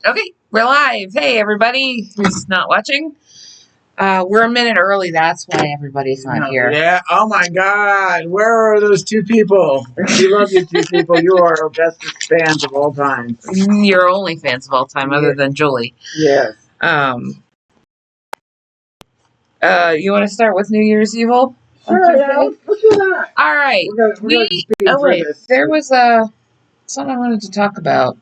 Okay, we're live. Hey, everybody who's not watching. We're a minute early. That's why everybody's not here. Yeah. Oh my God. Where are those two people? We love you two people. You are our bestest fans of all time. You're only fans of all time, other than Julie. Yes. You want to start with New Year's Evil? Sure. Yeah. Let's do that. All right. There was something I wanted to talk about.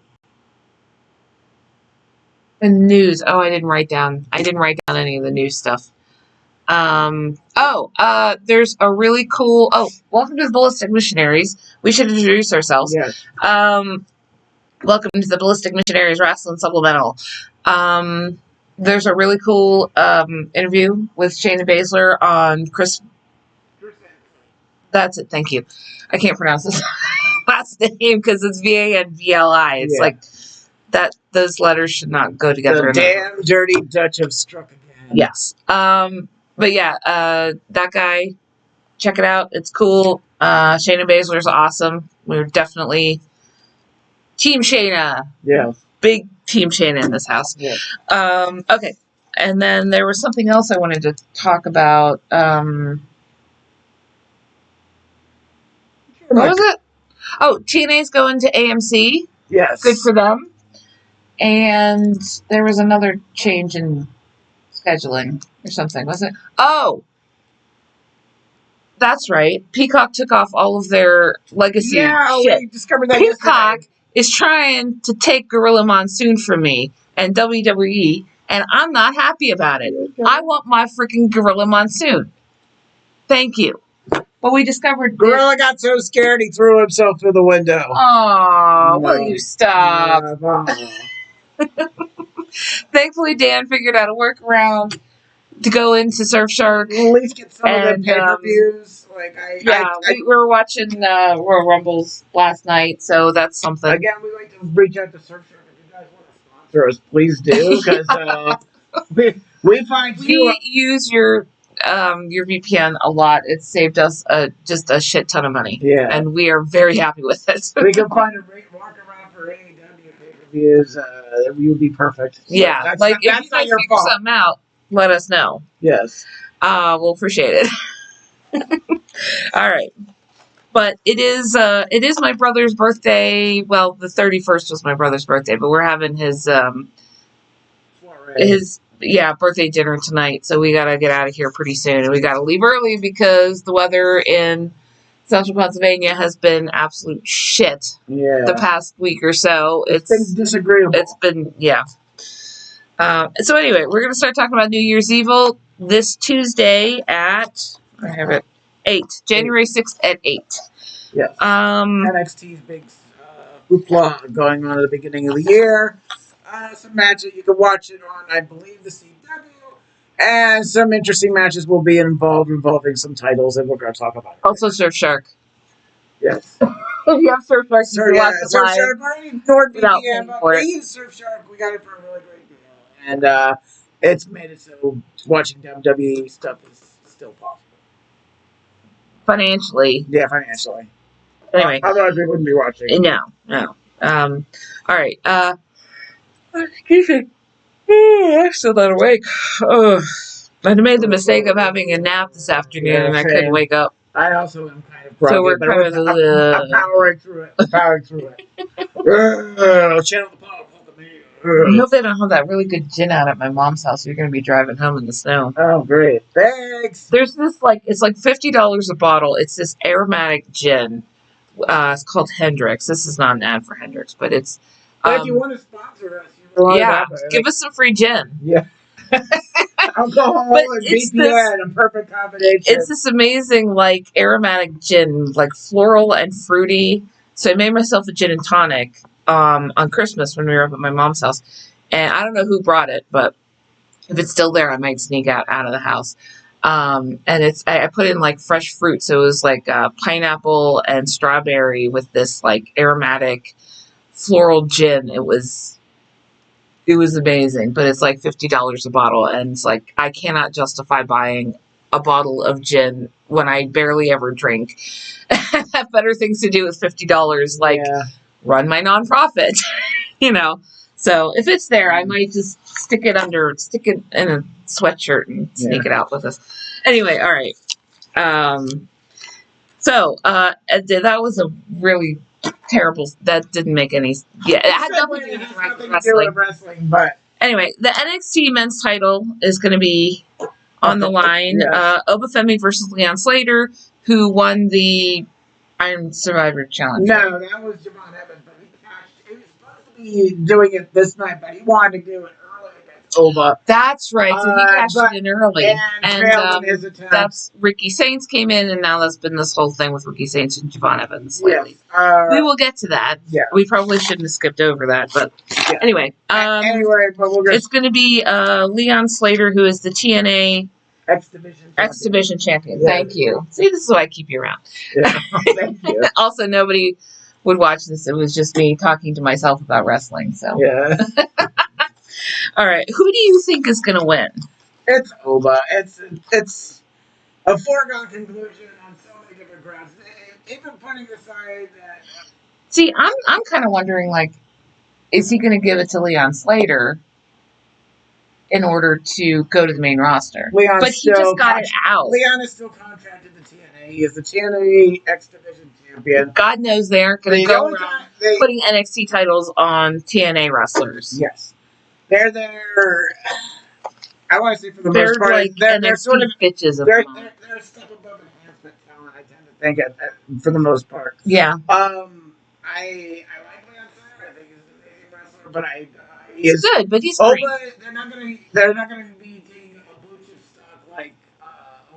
The news. Oh, I didn't write down any of the news stuff. There's a really cool. Oh, welcome to the Ballistic Missionaries. We should introduce ourselves. Yes. Welcome to the Ballistic Missionaries Wrasslin Supplemental. There's a really cool interview with Shayna Baszler on Chris. That's it. Thank you. I can't pronounce his last name because it's VANVLI. It's like that. Those letters should not go together. The damn dirty Dutch have struck again. Yes. But yeah, that guy, check it out. It's cool. Shayna Baszler's awesome. We're definitely Team Shayna. Yeah. Big Team Shayna in this house. Yeah. Okay. And then there was something else I wanted to talk about. What was it? Oh, TNA's going to AMC. Yes. Good for them. And there was another change in scheduling or something, was it? Oh, that's right. Peacock took off all of their legacy shit. We discovered that Peacock is trying to take Gorilla Monsoon from me and WWE, and I'm not happy about it. Okay. I want my freaking Gorilla Monsoon. Thank you. But we discovered Gorilla got so scared he threw himself through the window. Oh, will you stop? Thankfully, Dan figured out a workaround to go into Surfshark. We'll at least get some of the pay-per-views. We were watching Royal Rumbles last night, so that's something. Again, we like to reach out to Surfshark. If you guys want to sponsor us, please do, because we find we use your VPN a lot. It saved us just a shit ton of money. Yeah, and we are very happy with it. We can find a great walk-around for AEW pay-per-views. It would be perfect. Yeah, if you guys figure something out, let us know. Yes. We'll appreciate it. All right. But it is my brother's birthday. Well, the 31st was my brother's birthday, but we're having his birthday dinner tonight. So we got to get out of here pretty soon. And we got to leave early because the weather in Central Pennsylvania has been absolute shit the past week or so. It's been disagreeable. It's been, so anyway, we're going to start talking about New Year's Evil this Tuesday at, I have it, 8. January 6th at 8. Yes. NXT's big hoopla going on at the beginning of the year. Some matches you can watch it on, I believe, the CW. And some interesting matches will be involving some titles, and we're going to talk about it. Also Surfshark. Yes. If you have Surfshark, you can watch it live. Surfshark, we're in NordVPN, but we use Surfshark. We got it for a really great deal. And it's made it so watching WWE stuff is still possible. Financially. Yeah, financially. Anyway. Otherwise, we wouldn't be watching. No. All right. Excuse me. I'm still not awake. Oh, I made the mistake of having a nap this afternoon, and I couldn't wake up. I also am kind of groggy, so we're kind of I'm powering through it. Channel the pop. I hope they don't have that really good gin out at my mom's house. You're going to be driving home in the snow. Oh, great. Thanks. There's this, it's like $50 a bottle. It's this aromatic gin. It's called Hendrix. This is not an ad for Hendrix, but it's... if you want to sponsor us, give us some free gin. Yeah. Alcohol and VPN, a perfect combination. It's this amazing, aromatic gin, floral and fruity. So I made myself a gin and tonic on Christmas when we were up at my mom's house. And I don't know who brought it, but if it's still there, I might sneak out of the house. And I put in, fresh fruit. So it was, pineapple and strawberry with this, aromatic floral gin. It was amazing, but it's $50 a bottle, and it's I cannot justify buying a bottle of gin when I barely ever drink. I have better things to do with $50, run my nonprofit, So if it's there, I might just stick it in a sweatshirt and sneak it out with us. Anyway, all right. So that was a really terrible. That didn't make any. Yeah, it had nothing to do with wrestling. But anyway, the NXT men's title is going to be on the line. Yes. Oba Femi versus Leon Slater, who won the Iron Survivor Challenge. No, that was Javon Evans, but he was supposed to be doing it this night, but he wanted to do it early against Oba. That's right. So he cashed it in early, and his attempt. That's Ricky Saints came in, and now that's been this whole thing with Ricky Saints and Javon Evans lately. Yes. We will get to that. Yeah, we probably shouldn't have skipped over that, but anyway. But it's going to be Leon Slater, who is the TNA X Division champion. Yeah. Thank you. See, this is why I keep you around. Yeah. Thank you. Also, nobody would watch this. It was just me talking to myself about wrestling. So yeah. All right. Who do you think is going to win? It's Oba. It's a foregone conclusion on so many different grounds. Even putting aside that. See, I'm kind of wondering, like, is he going to give it to Leon Slater in order to go to the main roster? But he just got it out. Leon is still contracted to TNA. He is the TNA X Division champion. God knows they aren't going to go around putting NXT titles on TNA wrestlers. Yes. They're there. I want to say for the most part, like they're sort of bitches. They're a step above enhancement talent. I tend to think for the most part. Yeah. I like Leon Slater. I think he's an amazing wrestler, but he's good, but he's great. They're not gonna be taking a blue chip stock like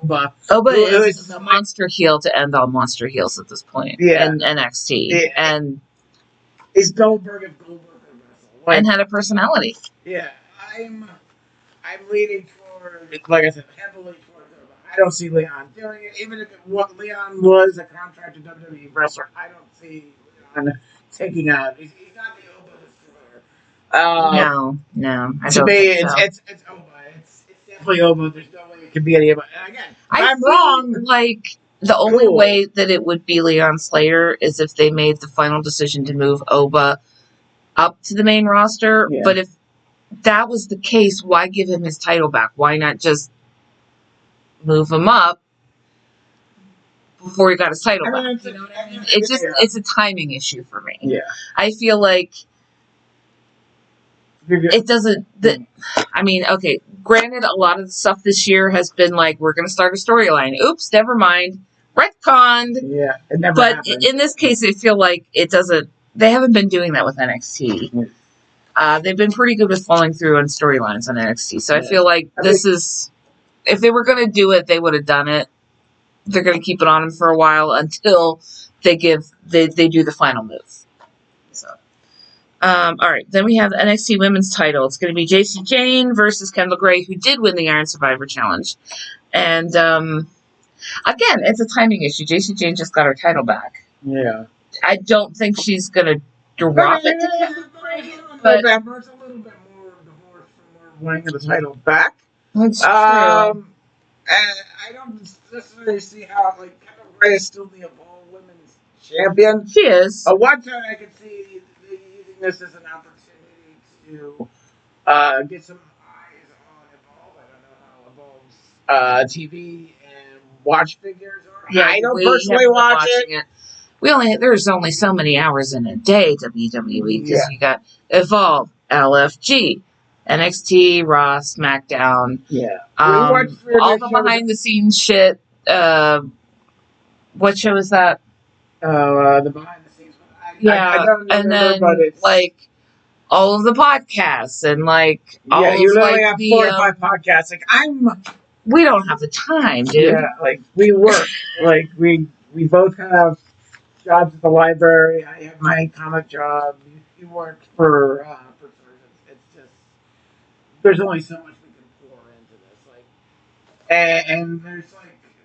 Oba. Oba is a monster heel to end all monster heels at this point. Yeah. In NXT, and he's Goldberg if Goldberg could wrestle, and had a personality. Yeah, I'm leaning toward, like I said, heavily toward Oba. I don't see Leon doing it, even if Leon was a contracted WWE wrestler. I don't see Leon taking out. He's not the Oba destroyer. No. To me, it's Oba. It's definitely Oba. There's no way it could be any Oba. And again, I'm wrong. Like the only way that it would be Leon Slater is if they made the final decision to move Oba up to the main roster. Yeah. But if that was the case, why give him his title back? Why not just move him up before he got his title back? You know what I mean? It's a timing issue for me. Yeah. I feel like it doesn't. Okay. Granted, a lot of the stuff this year has been like, we're going to start a storyline. Oops, never mind. Retconned. Yeah, it never But happened. In this case, I feel like it doesn't. They haven't been doing that with NXT. Yeah. They've been pretty good with following through on storylines on NXT. So I feel like if they were going to do it, they would have done it. They're going to keep it on them for a while until they do the final move. So, all right. Then we have the NXT Women's title. It's going to be Jacy Jayne versus Kendall Gray, who did win the Iron Survivor Challenge. And again, it's a timing issue. Jacy Jayne just got her title back. Yeah. I don't think she's going to drop it to Kendall Gray. But November, it's a little bit more divorced from winning the title back. That's true. And I don't necessarily see how Kendall Gray is still the Evolve Women's Champion. She is. One time I could see using this as an opportunity to get some eyes on Evolve. I don't know how Evolve's TV and watch figures are. Yeah, I don't personally watch it. There's only so many hours in a day, WWE, because you got Evolve, LFG, NXT, Raw, SmackDown. Yeah. All the behind the scenes shit. What show is that? The behind the scenes one. I don't remember, and then but it's all of the podcasts and all you literally have 4 or 5 podcasts. We don't have the time, dude. Yeah, we work. We both have jobs at the library. I have my comic job. You work for it's just there's only so much we can pour into this. And there's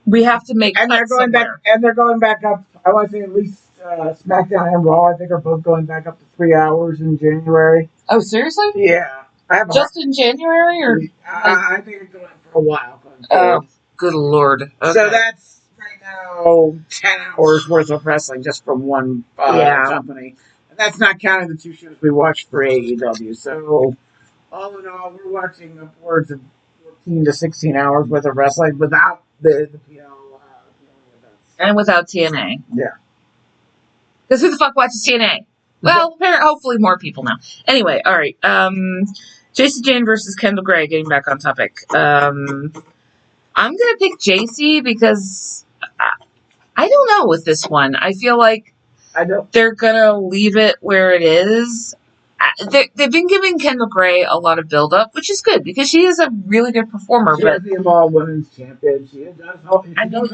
we have to make and they're going somewhere. back and they're going back up. I want to say at least SmackDown and Raw. I think are both going back up to 3 hours in January. Oh, seriously? Yeah, I have just in January or I think it's going for a while. Oh, good lord! Okay. So that's right now 10 hours worth of wrestling just from one company. And that's not counting the 2 shows we watched for AEW. So, all in all, we're watching upwards of 14 to 16 hours worth of wrestling without the PL events. And without TNA. Yeah. Because who the fuck watches TNA? Well, hopefully more people now. Anyway, all right. JC Jane versus Kendall Gray, getting back on topic. I'm going to pick JC because I don't know with this one. I feel like they're going to leave it where it is. They've been giving Kendall Gray a lot of build-up, which is good because she is a really good performer. She is the Evolve Women's Champion. She does hold the title.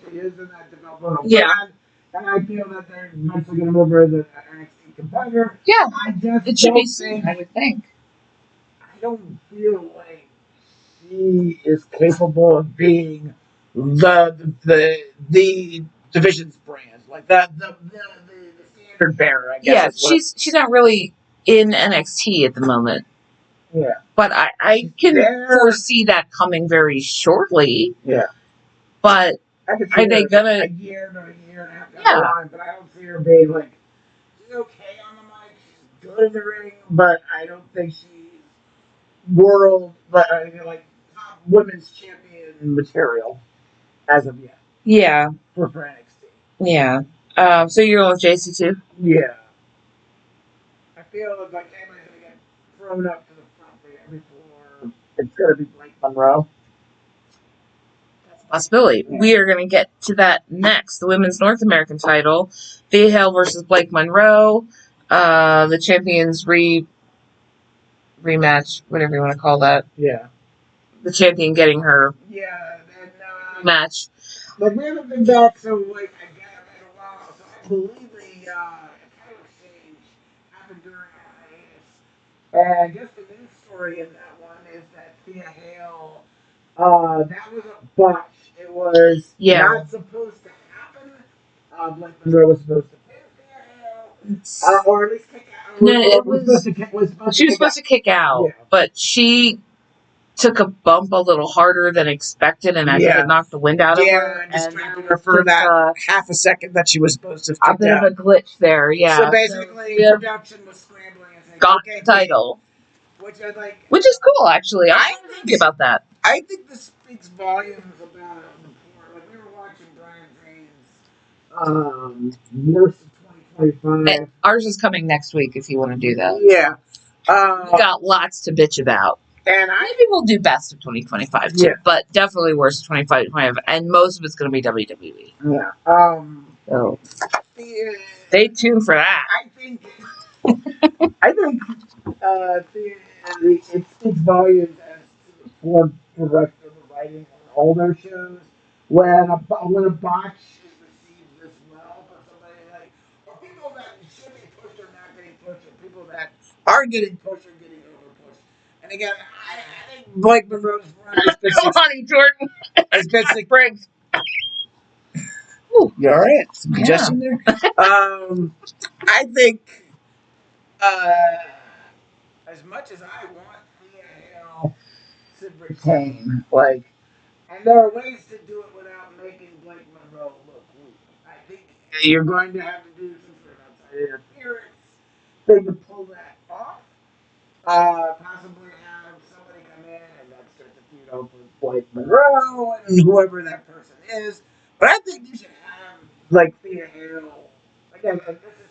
She is in that developmental brand. And I feel that they're eventually going to move her as an NXT competitor. Yeah. It should be soon, I would think. I don't feel like she is capable of being the division's brand. Like the standard bearer, I guess. Yeah, she's not really in NXT at the moment. Yeah. But I can foresee that coming very shortly. Yeah. But are they gonna a year and a half down the line? But I don't see her being like, she's okay on the mic, she's good in the ring, but I don't think she's like top women's champion material as of yet. Yeah. For NXT. Yeah. So you're going with JC too? Yeah. I feel like everybody's gonna get thrown up to the front there before it's gonna be Blake Monroe. Possibility. Yeah. We are going to get to that next. The Women's North American title. Thea Hale versus Blake Monroe. The champions rematch, whatever you want to call that. Yeah. The champion getting her match. Like, we haven't been back, so, like, in a while, so I believe the title exchange happened during our hiatus. And I guess the news story in that one is that Thea Hale, that was a botch. It was not supposed to happen. Blake Monroe was supposed to pin Thea Hale, or at least kick out. No, she was supposed to kick out, but she took a bump a little harder than expected, and I think it knocked the wind out of her. And distracted her for that half a second that she was supposed to. A bit of a glitch there, yeah. So basically, production was scrambling and saying, got the title, which I like, which is cool, actually. I'm happy about that. I think this speaks volumes about the poor. Like, we were watching Brian Drain's Worst of 2025. And ours is coming next week if you want to do that. Yeah. We got lots to bitch about. And maybe we'll do Best of 2025 too, but definitely Worst of 2025, and most of it's going to be WWE. Yeah. So stay tuned for that. I think it speaks volumes as to the poor director of writing on all their shows. When a botch is received this well by somebody, like, or people that should be pushed are not getting pushed, or people that are getting pushed are getting overpushed. And again, I think Blake Monroe's run has been Honey Jordan has been Briggs. Ooh, you all right? Some congestion there. I think as much as I want Thea Hale to retain, like, and there are ways to do it without making Blake Monroe look weak. I think you're going to have to do some sort of outside interference thing to pull that off. Possibly have somebody come in and that starts to feud over Blake Monroe and whoever that person is. But I think you should have, like, Thea Hale. Again, and this is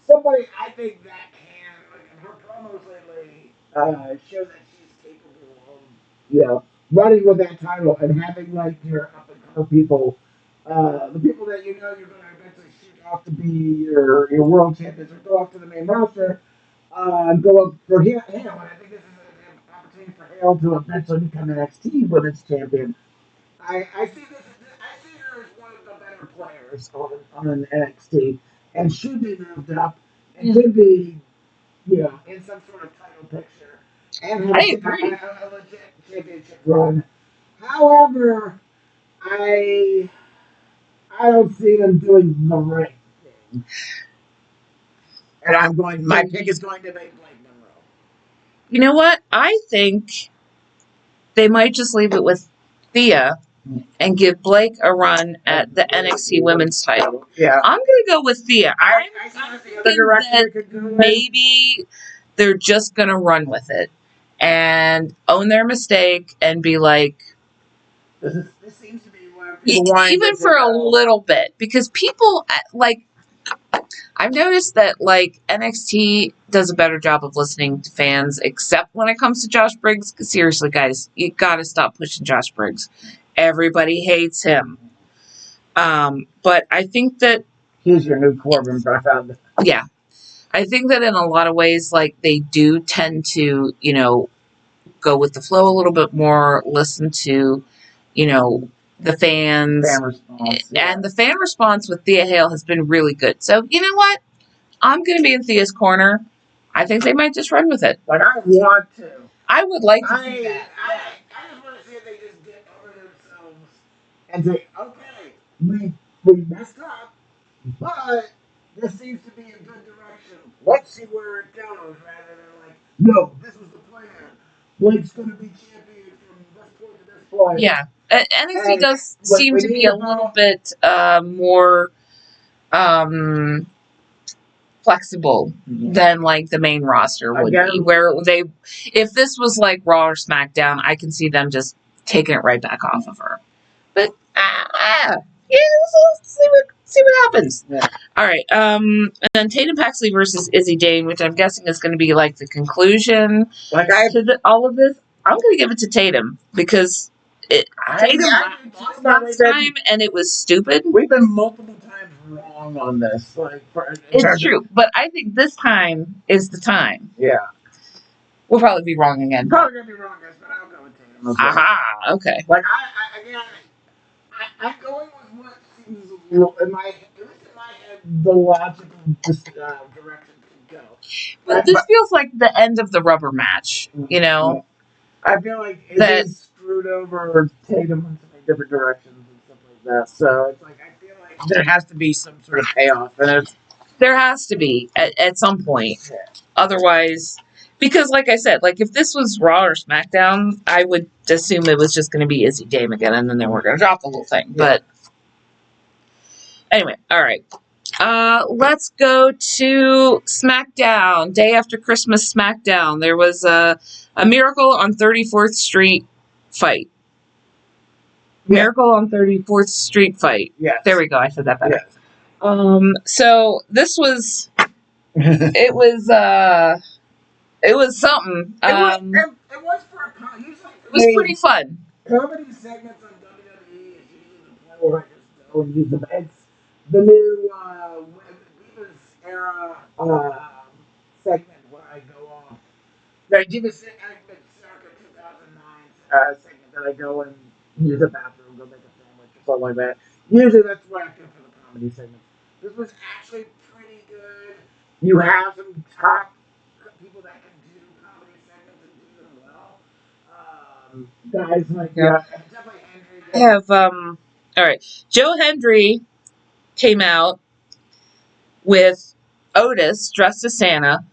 somebody I think that can, like, in her promos lately, show that she's capable of, running with that title and having, like, your up-and-coming people, the people that you know you're going to eventually shoot off to be your world champions or go off to the main roster, go up for Hale. And I think this is an opportunity for Hale to eventually become an NXT Women's Champion. I see her as one of the better players on NXT, and should be moved up, and should be, in some sort of title picture, and have a legit championship run. However, I don't see them doing the right thing, and my pick is going to be Blake Monroe. You know what? I think they might just leave it with Thea and give Blake a run at the NXT Women's title. Yeah. I'm going to go with Thea. I'm thinking that maybe they're just going to run with it and own their mistake and be like, this seems to be where people want even for a little bit, because people like, I've noticed that like NXT does a better job of listening to fans, except when it comes to Josh Briggs. Seriously, guys, you got to stop pushing Josh Briggs. Everybody hates him. But I think that he's your new Corbin brother. Yeah, I think that in a lot of ways, like they do tend to, go with the flow a little bit more, listen to, the fans. Fan response, and the fan response with Thea Hale has been really good. So you know what? I'm going to be in Thea's corner. I think they might just run with it. Like, I want to. I would like to see that. I just want to see if they just get over themselves and say, okay, we messed up, but this seems to be a good direction. Let's see where it goes, rather than like, no, this was the plan. Blake's going to be champion from this point to this point. Yeah. NXT does seem to be a little bit more flexible than like the main roster would be, where if this was like Raw or SmackDown, I can see them just taking it right back off of her. But see what happens. Yeah. All right. And then Tatum Paxley versus Izzy Dane, which I'm guessing is going to be like the conclusion to all of this. I'm going to give it to Tatum because Tatum lost last time and it was stupid. We've been multiple times wrong on this. It's true, but I think this time is the time. Yeah. We'll probably be wrong again. Probably going to be wrong, guys, but I'll go with Tatum. Okay. Aha, okay. Like, I'm going with what seems in my head, the logical direction to go. But this feels like the end of the rubber match, I feel like it's screwed over Tatum in so many different directions and stuff like that. So it's like, I feel like there has to be some sort of payoff. And there has to be at some point. Yeah. Otherwise, because like I said, like if this was Raw or SmackDown, I would assume it was just going to be Izzy Dame again, and then they were going to drop the whole thing. Yeah. But anyway, all right. Let's go to SmackDown. Day after Christmas SmackDown. There was a Miracle on 34th Street fight. Miracle on 34th Street fight. Yeah. There we go. I said that better. Yes. So this was it was something. It was for a comedy. It was pretty fun. Comedy segments on WWE is usually the point where I just go and use them. It's the new Divas era segment where I go off. The Divas circa 2009 segment that I go and use the bathroom, go make a sandwich or something like that. Usually that's what I do for the comedy segment. This was actually pretty good. You have some top people that can do comedy segments and do them well. Guys like definitely Hendry. I have all right. Joe Hendry came out with Otis dressed as Santa,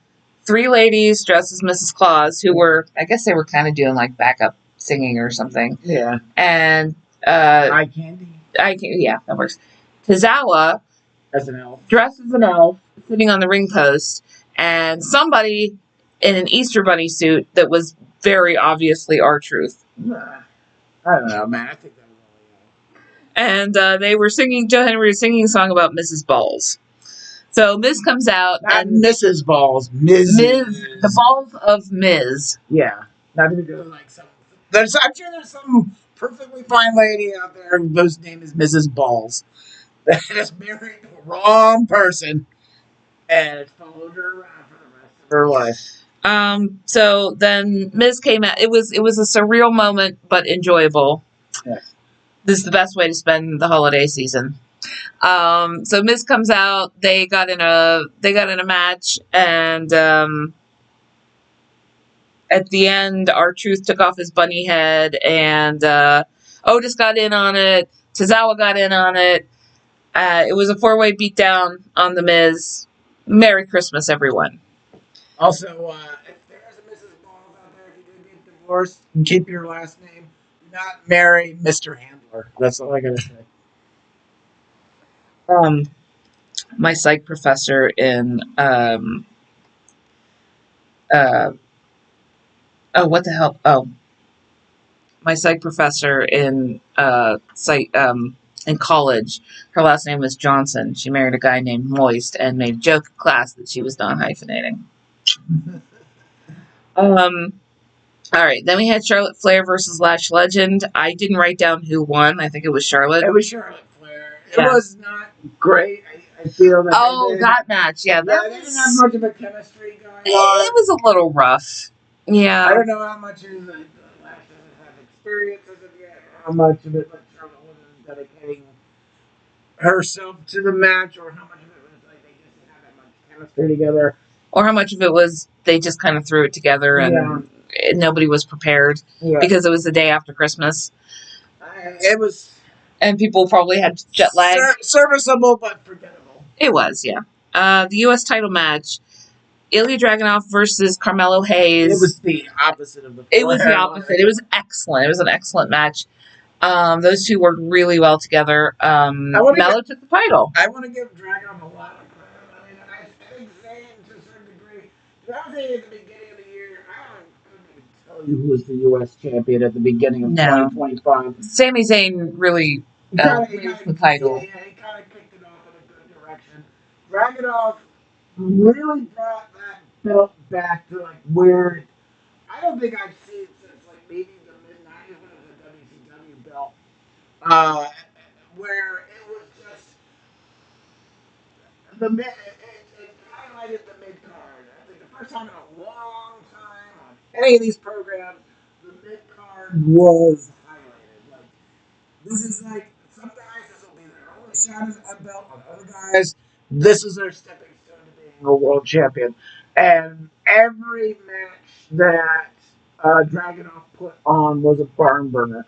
three ladies dressed as Mrs. Claus, who were, I guess they were kind of doing like backup singing or something. Yeah. And Eye Candy. Yeah, that works. Tozawa as an elf, dressed as an elf, sitting on the ring post, and somebody in an Easter Bunny suit that was very obviously R-Truth. I don't know, man. I think that was and they were singing. Joe Henry was singing a song about Mrs. Balls. So Miz comes out. Not and Mrs. Balls. Miz. The balls of Miz. Yeah. Not to do like some. I'm sure there's some perfectly fine lady out there whose name is Mrs. Balls that has married the wrong person and it followed her around for the rest of her life. So then Miz came out. It was a surreal moment, but enjoyable. Yes. This is the best way to spend the holiday season. So Miz comes out. They got in a match, and at the end, R-Truth took off his bunny head, and Otis got in on it. Tozawa got in on it. It was a 4-way beatdown on the Miz. Merry Christmas, everyone. Also, if there is a Mrs. Balls out there, if you did get divorced, keep your last name. Do not marry Mr. Handler. That's all I gotta say. My psych professor in what the hell? Oh, my psych professor in in college. Her last name was Johnson. She married a guy named Moist and made a joke in class that she was not hyphenating. All right, then we had Charlotte Flair versus Lash Legend. I didn't write down who won. I think it was Charlotte. It was Charlotte Flair. It was not great. I feel that. That match, they didn't have much of a chemistry going on. It was a little rough. Yeah. I don't know how much of the Lash doesn't have experience as of yet, how much of it like Charlotte wasn't dedicating herself to the match, or how much of it was like they just didn't have that much chemistry together, or how much of it was they just kind of threw it together and nobody was prepared because it was the day after Christmas. It was, and people probably had jet lag. Serviceable but forgettable. It was, yeah. The U.S. title match, Ilya Dragunov versus Carmelo Hayes. It was the opposite of the. It was the opposite. It was excellent. It was an excellent match. Those two worked really well together. Mello took the title. I want to give Dragunov a lot of credit. I mean, I think Zayn, to a certain degree, at the beginning of the year, I couldn't even tell you who was the U.S. champion at the beginning of 2025. Sami Zayn really raised the title. Yeah, he kind of kicked it off in a good direction. Dragunov really brought that belt back to like where I don't think I've seen since like maybe the mid-90s when it was a WCW belt, where it was just it highlighted the mid card. I think the first time in a long time on any of these programs, the mid card was highlighted. Like this is like some guys, this will be their only shot at a belt. On other guys, this is their stepping stone to being a world champion. And every match that Dragunov put on was a barn burner.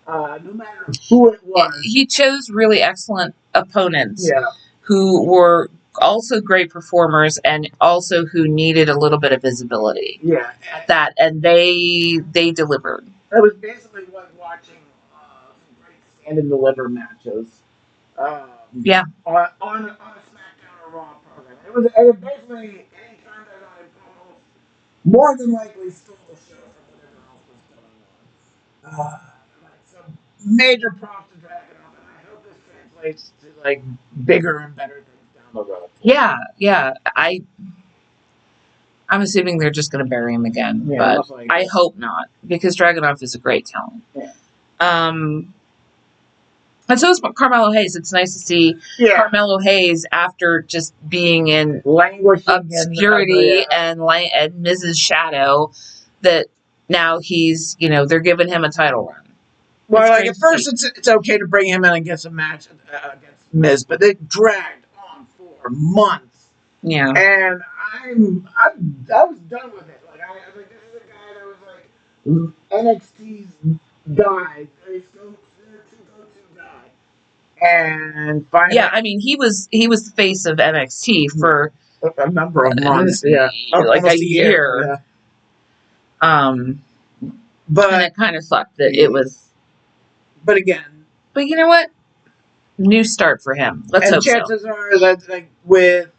No matter who it was. He chose really excellent opponents who were also great performers and also who needed a little bit of visibility. Yeah. At that, and they delivered. It was basically like watching some great stand and deliver matches. On a SmackDown or Raw program. It was basically any time that I almost more than likely stole the show from whatever else was going on. Like some major props to Dragunov, and I hope this translates to like bigger and better things down the road. Yeah. I'm assuming they're just going to bury him again, but I hope not, because Dragunov is a great talent. Yeah. And so is Carmelo Hayes. It's nice to see Carmelo Hayes after just being in obscurity and Mrs. Shadow, that now he's, they're giving him a title run. Well, like at first it's okay to bring him in and get some match against Miz, but they dragged on for months. Yeah. And I was done with it. Like I was like, this is a guy that was like NXT's guy. He's go-to guy. And finally, I mean, he was the face of NXT for a number of months. Like a year. But and it kind of sucked that it was. But again. But you know what? New start for him. Let's hope so. And chances are that, like, with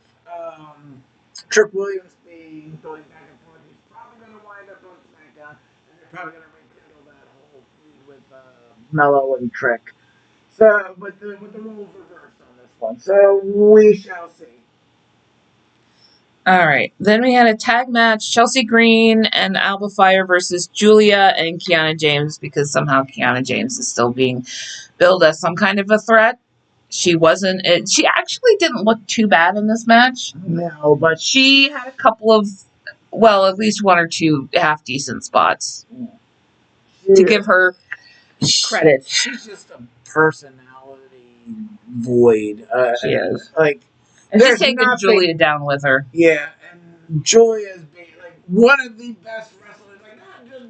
Trick Williams being going back and forth, he's probably going to wind up on SmackDown, and they're probably going to rekindle that whole feud with Mello and Trick. So, with the roles reversed on this one. So, we shall see. All right. Then we had a tag match, Chelsea Green and Alba Fire versus Julia and Kiana James, because somehow Kiana James is still being billed as some kind of a threat. She wasn't. She actually didn't look too bad in this match. No, but she had a couple of, at least one or two half decent spots to give her credit. She's just a personality void. She is. Like, and she's taking Julia down with her. Yeah, and Julia's being like one of the best wrestlers. Like not just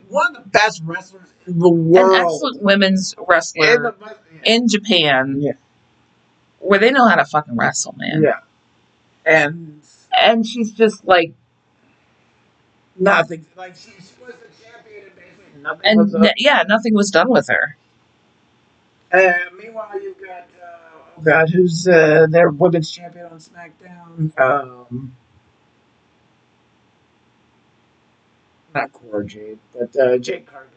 one of the best wrestlers in the world. An excellent women's wrestler in Japan. Yeah. Where they know how to fucking wrestle, man. Yeah. And she's just like nothing. Like she was the champion and basically nothing was done with her. Meanwhile, you've got who's their women's champion on SmackDown? Not Cora Jade, but Jade Cargill.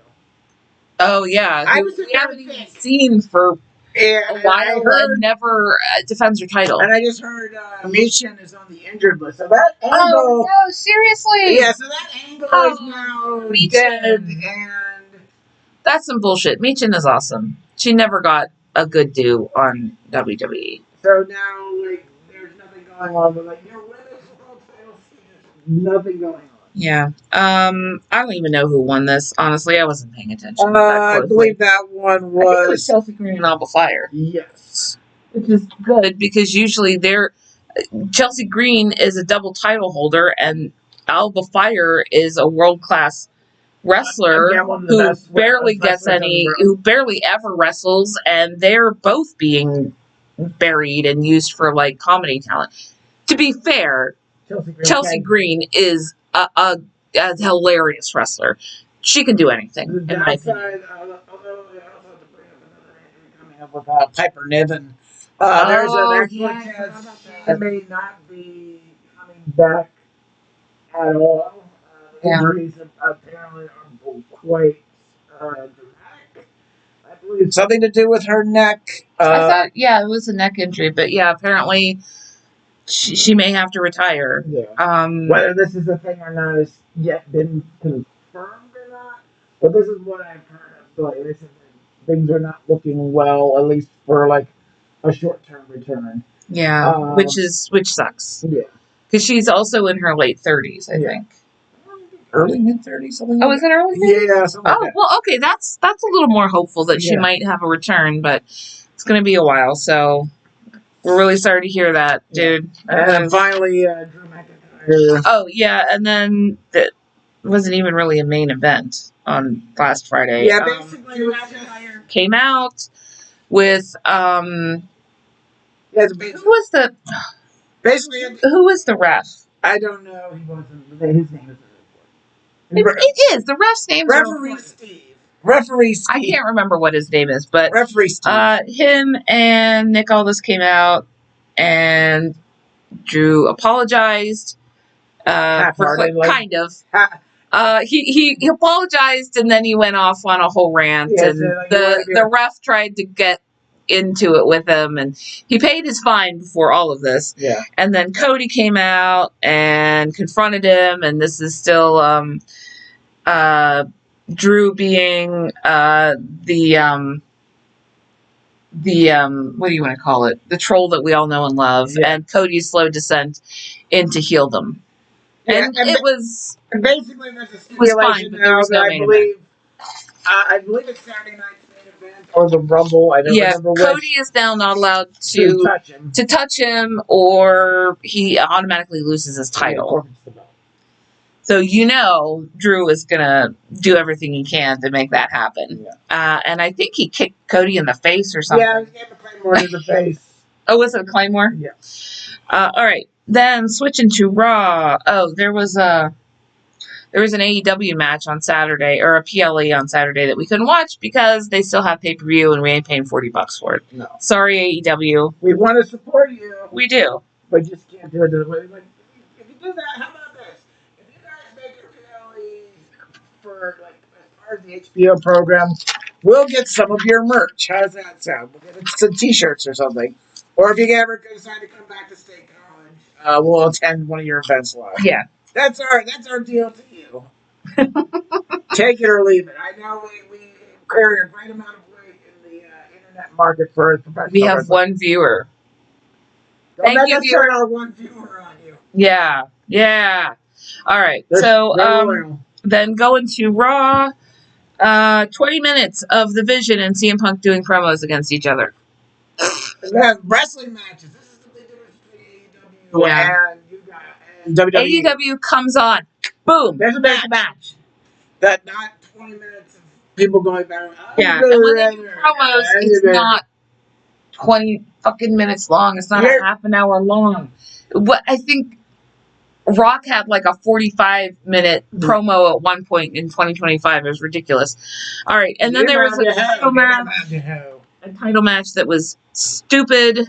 Oh yeah, I who was we haven't even seen for a while and never defends her title. And I just heard Michin is on the injured list, so that angle. Oh no, seriously? Yeah, so that angle is now dead, and that's some bullshit. Michin is awesome. She never got a good due on WWE. So now, like, there's nothing going on, but like, your women's world title scene, nothing going on. Yeah. I don't even know who won this. Honestly, I wasn't paying attention. I believe that one was. I think it was Chelsea Green and Alba Fire. Yes. Which is good because usually Chelsea Green is a double title holder and Alba Fire is a world-class wrestler who barely gets who barely ever wrestles, and they're both being buried and used for like comedy talent. To be fair, Chelsea Green is a hilarious wrestler. She can do anything. In my opinion. Although I also have to bring up another injury coming up with Piper Niven. There's an excellent chance she may not be coming back at all. Injuries apparently are quite dramatic. I believe something to do with her neck. I thought, it was a neck injury, but apparently she may have to retire. Yeah. Whether this is a thing or not has yet been confirmed or not, but this is what I've heard of. So like, this is, things are not looking well, at least for like a short-term return. Yeah, which sucks. Yeah, because she's also in her late 30s, I think. Early mid-30s, something. Oh, is it early 30s? Yeah, something like that. Well, okay, that's a little more hopeful that she might have a return, but it's going to be a while. So we're really sorry to hear that, dude. And then finally, Drew McIntyre. Oh yeah, and then that wasn't even really a main event on last Friday. Yeah, basically, Drew McIntyre came out with who was the basically who was the ref? I don't know. He wasn't. His name is. It is. The ref's name is Referee Steve. I can't remember what his name is, but Referee Steve. Him and Nick Aldis came out, and Drew apologized. Kind of. He apologized, and then he went off on a whole rant, and the ref tried to get into it with him, and he paid his fine before all of this. Yeah. And then Cody came out and confronted him, and this is still Drew being the what do you want to call it? The troll that we all know and love, and Cody's slow descent into heeldom. Yeah, and it was basically there's a stipulation now that I believe it's Saturday night's main event or the Rumble. I don't remember which. Cody is now not allowed to touch him, or he automatically loses his title. So Drew is gonna do everything he can to make that happen. Yeah. And I think he kicked Cody in the face or something. Yeah, he gave a Claymore to the face. Oh, was it a Claymore? Yeah. All right. Then switching to Raw. Oh, there was an AEW match on Saturday, or a PLE on Saturday that we couldn't watch because they still have pay-per-view and we ain't paying $40 for it. No. Sorry, AEW. We want to support you. We do. But just can't do it the way. Like, if you do that, how about this? If you guys make your PLEs for, like, as far as the HBO program, we'll get some of your merch. How does that sound? We'll get some t-shirts or something. Or if you ever decide to come back to State College, we'll attend one of your events live. Yeah. That's our deal to you. Take it or leave it. I know we carry a great amount of weight in the internet market for professional. We have one viewer. Thank you, viewer. Our one viewer on you. Yeah. All right. So then going to Raw, 20 minutes of the Vision and CM Punk doing promos against each other. Wrestling matches. This is the big difference between AEW and WWE. AEW comes on. Boom. There's a match. That not 20 minutes of people going back. And when they do promos, it's not 20 fucking minutes long. It's not a half an hour long. What I think Rock had like a 45-minute promo at one point in 2025. It was ridiculous. All right, and then there was a title match that was stupid.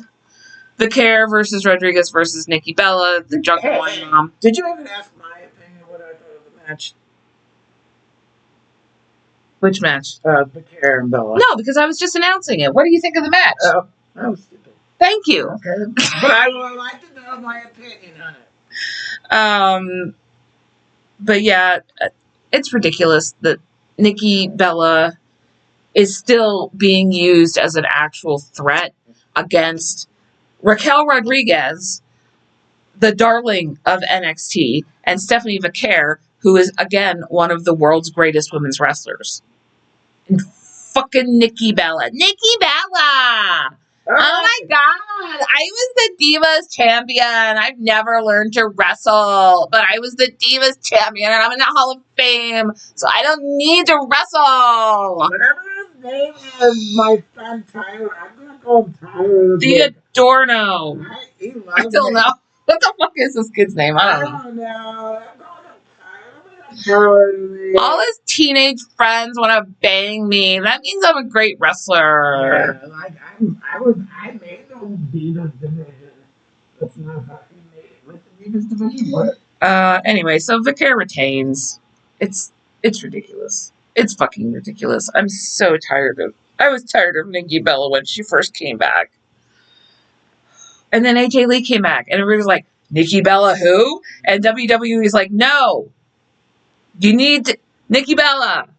Vicaire versus Rodriguez versus Nikki Bella, the drunken wine mom. Did you even ask my opinion of what I thought of the match? Which match? Vicaire and Bella. No, because I was just announcing it. What do you think of the match? Oh, that was stupid. Thank you. Okay. But I would like to know my opinion on it. But yeah, it's ridiculous that Nikki Bella is still being used as an actual threat against Raquel Rodriguez, the darling of NXT, and Stephanie Vicaire, who is, again, one of the world's greatest women's wrestlers. And fucking Nikki Bella. Nikki Bella! Oh my god! I was the Divas champion. I've never learned to wrestle, but I was the Divas champion, and I'm in the Hall of Fame, so I don't need to wrestle. Whatever his name is, my friend Tyler, I'm gonna call him Tyler. Theodorno. I still know. What the fuck is this kid's name? I don't know. All his teenage friends want to bang me. That means I'm a great wrestler. Yeah, like I made the Divas division. That's not how he made it with the Divas division. What? Anyway, so Vicaire retains. It's ridiculous. It's fucking ridiculous. I was tired of Nikki Bella when she first came back. And then AJ Lee came back, and everybody was like, Nikki Bella who? And WWE is like, no. You need Nikki Bella.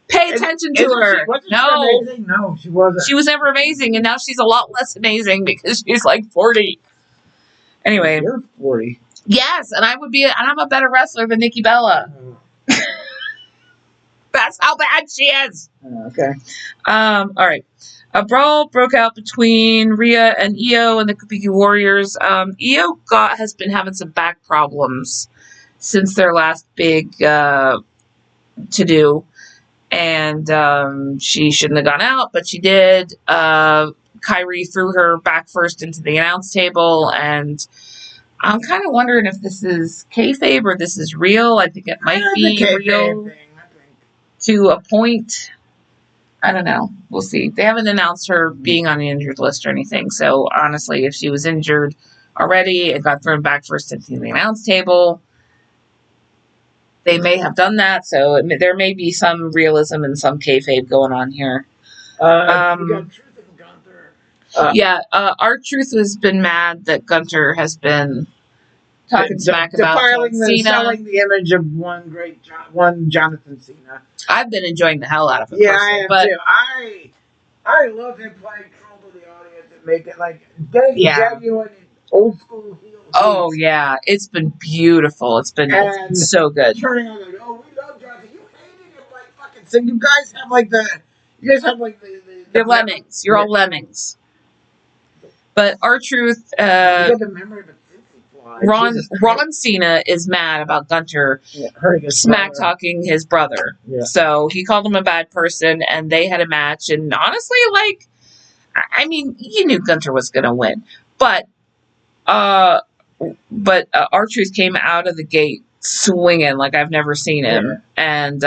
Pay attention to her. Wasn't she amazing? No, she wasn't. She was never amazing, and now she's a lot less amazing because she's like 40. Anyway. You're 40. Yes, and I'm a better wrestler than Nikki Bella. That's how bad she is. Okay. All right. A brawl broke out between Rhea and Io and the Kabuki Warriors. Io has been having some back problems since their last big to-do. And she shouldn't have gone out, but she did. Kyrie threw her back first into the announce table, and I'm kind of wondering if this is kayfabe or this is real. I think it might be real to a point. I don't know. We'll see. They haven't announced her being on the injured list or anything. So, honestly, if she was injured already and got thrown back first into the announce table, they may have done that. So, there may be some realism and some kayfabe going on here. We got Truth and Gunther. R-Truth has been mad that Gunther has been talking smack about Cena. Selling the image of one Jonathan Cena. I've been enjoying the hell out of it. Yeah, I have too. I love him playing troll to the audience and make it like genuine old school heel. Oh yeah, it's been beautiful. It's been so good. Turning on like, oh, we love Jonathan. You hated him like fucking. So you guys have like the You're lemmings. You're all lemmings. But R-Truth, you got the memory of a Ron Cena is mad about Gunther smack talking his brother. Yeah. So he called him a bad person, and they had a match. And honestly, like, I mean, you knew Gunther was going to win, but R-Truth came out of the gate swinging like I've never seen him, and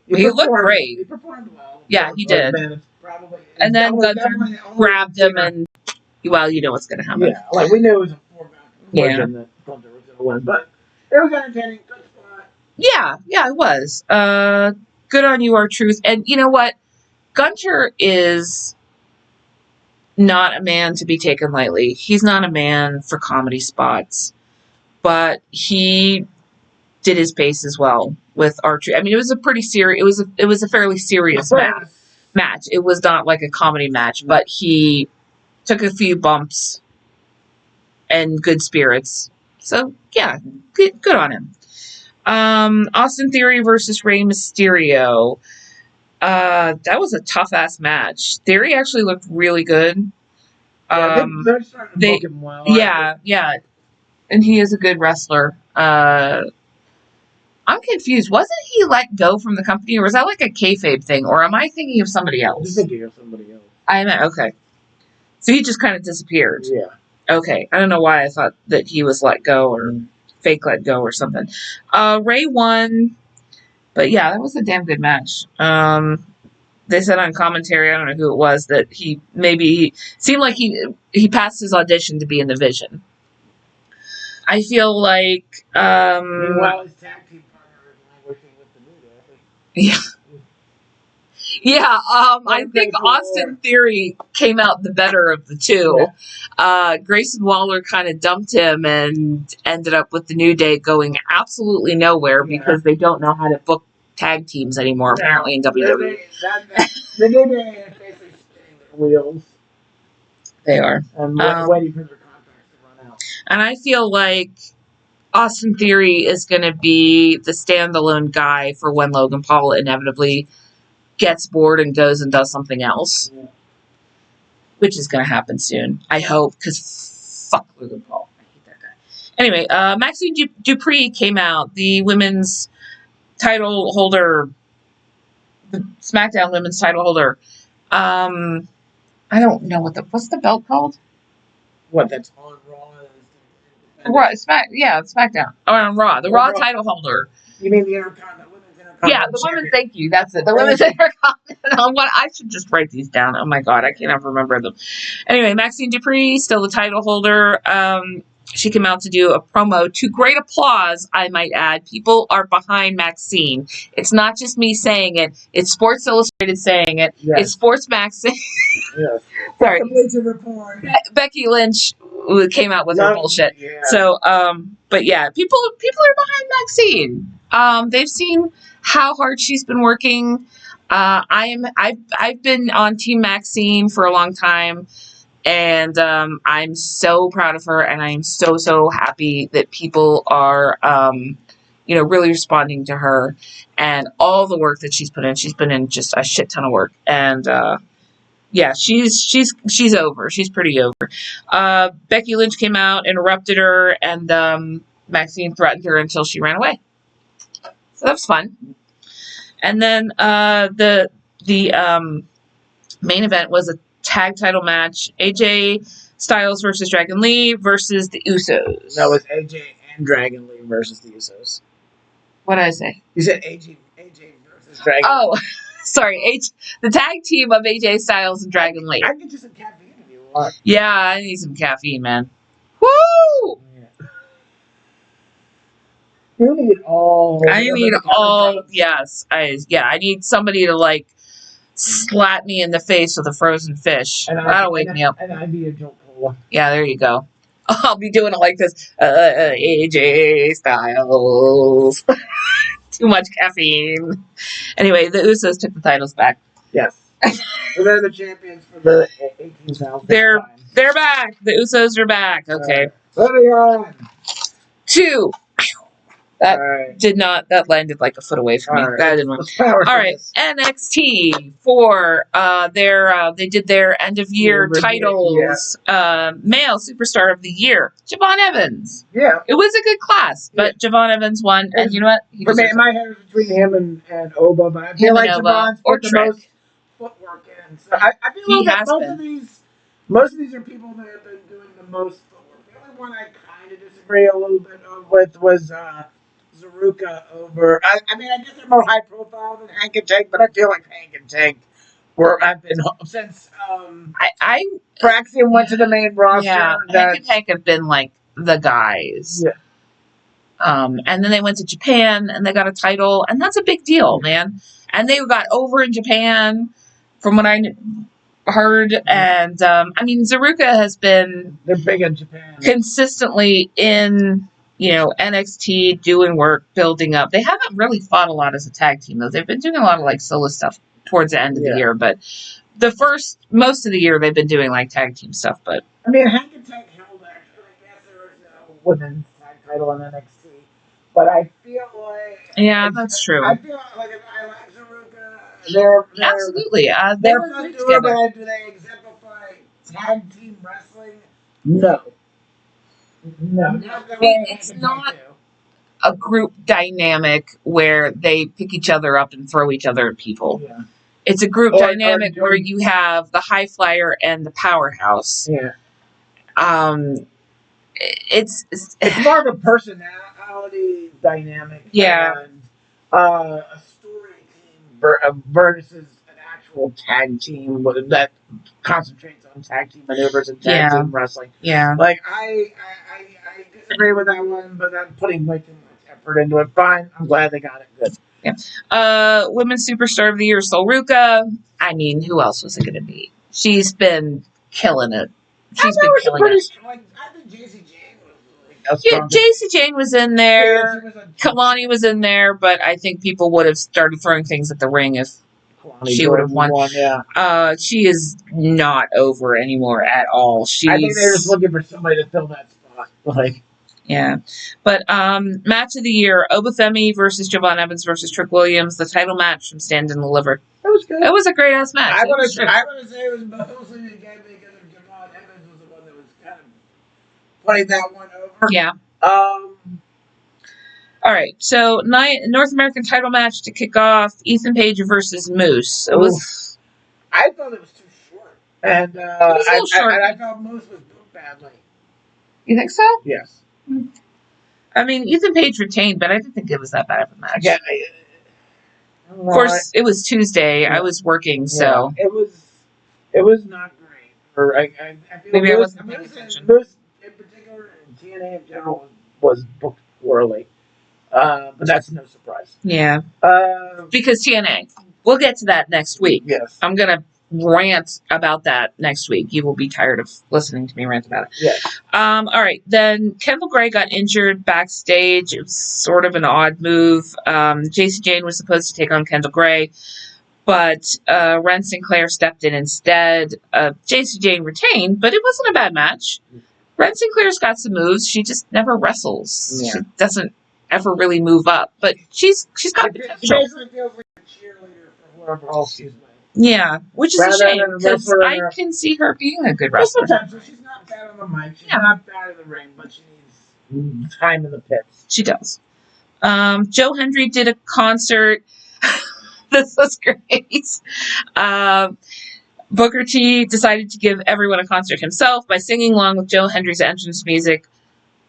he looked great. He performed well. Yeah, he did. And then Gunther grabbed him, and well, you know what's going to happen. Yeah, like we knew it was a that Gunther was going to win, but it was entertaining. Good spot. Yeah, it was. Good on you, R-Truth. And you know what? Gunther is not a man to be taken lightly. He's not a man for comedy spots, but he did his pace as well with R-Truth. I mean, it was a pretty serious. It was a fairly serious match. It was not like a comedy match, but he took a few bumps and good spirits. So, yeah, good on him. Austin Theory versus Rey Mysterio. That was a tough-ass match. Theory actually looked really good. They're starting to book him well. Yeah. And he is a good wrestler. I'm confused. Wasn't he let go from the company, or was that like a kayfabe thing, or am I thinking of somebody else? I'm thinking of somebody else. Okay. So he just kind of disappeared. Yeah. Okay, I don't know why I thought that he was let go, or fake let go or something. Ray won, but yeah, that was a damn good match. They said on commentary, I don't know who it was, that he seemed like he passed his audition to be in the Vision. I feel like meanwhile, his tag team partner is working with the New Day. Yeah. Yeah, I think Austin Theory came out the better of the two. Yeah. Grayson Waller kind of dumped him and ended up with the New Day going absolutely nowhere because they don't know how to book tag teams anymore, apparently, in WWE. The New Day is basically spinning their wheels. They are. And waiting for their contracts to run out. And I feel like Austin Theory is going to be the standalone guy for when Logan Paul inevitably gets bored and goes and does something else, which is going to happen soon. I hope, because fuck Logan Paul. I hate that guy. Anyway, Maxine Dupree came out, the women's title holder, the SmackDown women's title holder. I don't know what's the belt called? What, that's on Raw? Raw, SmackDown. Oh, on Raw. The Raw title holder. You mean the Intercontinental? Yeah, the women's, thank you. That's it. The women's Intercontinental. I should just write these down. Oh my God, I can't remember them. Anyway, Maxine Dupree, still the title holder. She came out to do a promo to great applause, I might add. People are behind Maxine. It's not just me saying it. It's Sports Illustrated saying it. Yes. It's Sports Maxine. Yes. Sorry. Report. Becky Lynch came out with her bullshit. Yeah. So, but yeah, people are behind Maxine. They've seen how hard she's been working. I've been on Team Maxine for a long time, and I'm so proud of her, and I'm so happy that people are really responding to her and all the work that she's put in. She's been in just a shit ton of work, and yeah, she's over. She's pretty over. Becky Lynch came out, interrupted her, and Maxine threatened her until she ran away. So that was fun. And then the main event was a tag title match: AJ Styles versus Dragon Lee versus the Usos. That was AJ and Dragon Lee versus the Usos. What did I say? You said AJ versus Dragon Lee. Oh, sorry. The tag team of AJ Styles and Dragon Lee. I can get you some caffeine if you want. Yeah, I need some caffeine, man. Woo! You need all. I need all. Yes, I need somebody to slap me in the face with a frozen fish. That'll wake me up. And I'd be a joke. Yeah, there you go. I'll be doing it like this. AJ Styles. Too much caffeine. Anyway, the Usos took the titles back. Yes. So they're the champions for the 18,000. They're back. The Usos are back. Okay. Moving on. 2. That landed like a foot away from me. Right. That didn't work. All right. NXT for they did their end of year titles. Yeah. Male Superstar of the Year, Javon Evans. Yeah. It was a good class, but Javon Evans won, and you know what? My head was between him and Oba, but I feel like Javon's put the most footwork in. So I feel like most of these are people that have been doing the most footwork. The only one I kind of disagree a little bit with was Zaruka over. I mean, I guess they're more high profile than Hank and Tank, but I feel like Hank and Tank I've been since Praxium went to the main roster. Yeah, Hank and Tank have been like the guys. Yeah. And then they went to Japan and they got a title, and that's a big deal, man. And they got over in Japan, from what I heard. And I mean, Zaruka has been they're big in Japan consistently in NXT, doing work, building up. They haven't really fought a lot as a tag team, though. They've been doing a lot of solo stuff towards the end of the year, but most of the year they've been doing tag team stuff. But I mean, Hank and Tank held actually. I guess there was no women's tag title in NXT, but I feel like that's true. I feel like I like Zaruka. They're absolutely they're fun to together. Do they exemplify tag team wrestling? No. It's not a group dynamic where they pick each other up and throw each other at people. Yeah. It's a group dynamic where you have the high flyer and the powerhouse. Yeah. it's It's more of a personality dynamic. Yeah. And a story team versus an actual tag team that concentrates on tag team maneuvers and tag team wrestling. Yeah. Like I disagree with that one, but I'm putting way too much effort into it. Fine, I'm glad they got it good. Yeah. Women's Superstar of the Year, Solruka. I mean, who else was it going to be? She's been killing it. She's been killing it. Like, I think JC Jane was Yeah, JC Jane was in there. Kalani was in there, but I think people would have started throwing things at the ring if she would have won. Yeah. She is not over anymore at all. I think they're just looking for somebody to fill that spot. Like, yeah. But match of the year, Obafemi versus Javon Evans versus Trick Williams, the title match from Stand and Deliver. That was good. It was a great ass match. I want to say it was mostly again because Javon Evans was the one that was kind of putting that one over. Yeah. All right, so North American title match to kick off: Ethan Page versus Moose. It was. I thought it was too short, and I thought Moose was booked badly. You think so? Yes. I mean, Ethan Page retained, but I didn't think it was that bad of a match. Yeah. Of course, it was Tuesday. Yeah. I was working, so it was not great. Or I feel maybe I wasn't paying attention. Moose in particular, and TNA in general was booked poorly. But that's no surprise. Yeah. Because TNA. We'll get to that next week. Yes. I'm going to rant about that next week. You will be tired of listening to me rant about it. Yes. All right. Then Kendall Gray got injured backstage. It was sort of an odd move. JC Jane was supposed to take on Kendall Gray, but Ren Sinclair stepped in instead. JC Jane retained, but it wasn't a bad match. Ren Sinclair's got some moves. She just never wrestles. Yeah. She doesn't ever really move up, but she's got potential. She basically feels like a cheerleader for whoever else she's with. Yeah, which is a shame because I can see her being a good wrestler. She's not bad on the mic. She's not bad in the ring, but she needs time in the pits. She does. Joe Hendry did a concert. This was great. Booker T decided to give everyone a concert himself by singing along with Joe Hendry's entrance music.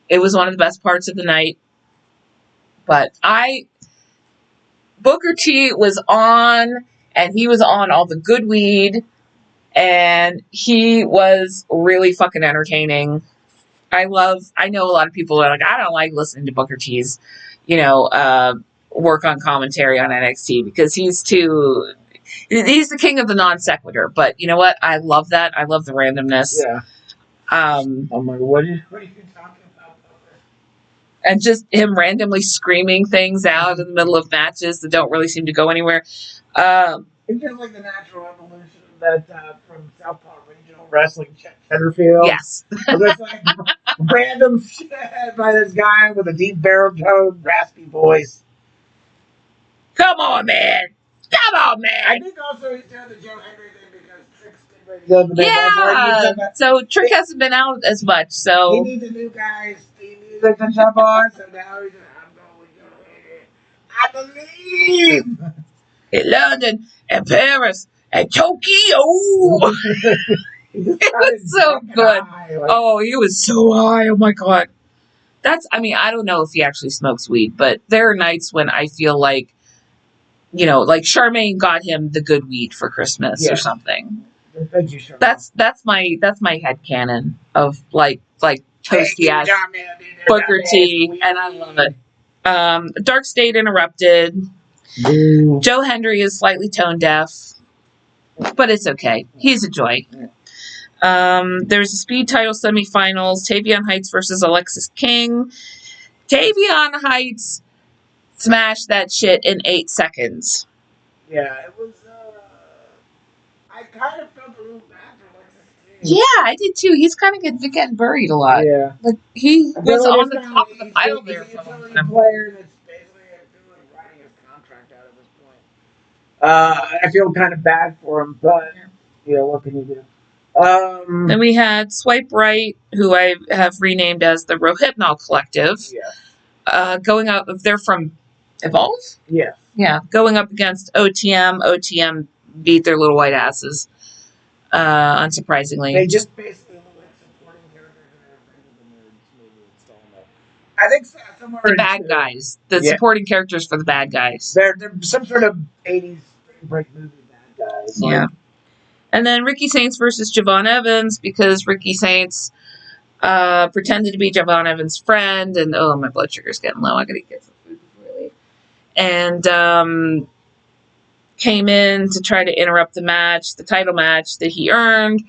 It was one of the best parts of the night. But Booker T was on, and he was on all the good weed, and he was really fucking entertaining. I know a lot of people are like, I don't like listening to Booker T's, work on commentary on NXT because he's the king of the non sequitur. But you know what? I love that. I love the randomness. Yeah. I'm like, what are you talking about? And just him randomly screaming things out in the middle of matches that don't really seem to go anywhere. It's just like the natural evolution of that from Southpaw Regional Wrestling, Cheddarfield. Yes. There's like random shit by this guy with a deep barrel tone, raspy voice. Come on, man. I think also he's doing the Joe Hendry thing because Trick's getting ready to go. Yeah. So Trick hasn't been out as much, so he needs a new guy. He needs to jump on. So now he's I'm going Joe Hendry. I believe in London and Paris and Tokyo. It was so good. He was so high. Oh my god. I don't know if he actually smokes weed, but there are nights when I feel like, like Charmaine got him the good weed for Christmas or something. Thank you, Charmaine. That's my headcanon of like toasty ass Booker T, and I love it. Dark State interrupted. Ooh. Joe Hendry is slightly tone deaf, but it's okay. He's a joy. There's a speed title semifinals. Tavion Heights versus Alexis King. Tavion Heights smashed that shit in 8 seconds. Yeah, it was. I kind of felt a little bad for Alexis King. Yeah, I did too. He's kind of getting buried a lot. Yeah, like he was on the top of the pile there. He's a player that's basically writing his contract out at this point. I feel kind of bad for him, but what can you do? Then we had Swipe Right, who I have renamed as the Rohypnol Collective. Yeah. Going up, they're from Evolve? Yeah. Yeah, going up against OTM. OTM beat their little white asses, unsurprisingly. They just basically look like supporting characters in their I think somewhere The in bad 2. guys. The Yeah. supporting characters for the bad guys. They're some sort of 80s spring break movie bad guys. Yeah. And then Ricky Saints versus Javon Evans, because Ricky Saints pretended to be Javon Evans' friend, and oh, my blood sugar's getting low. I gotta get some food before I leave. And came in to try to interrupt the match, the title match that he earned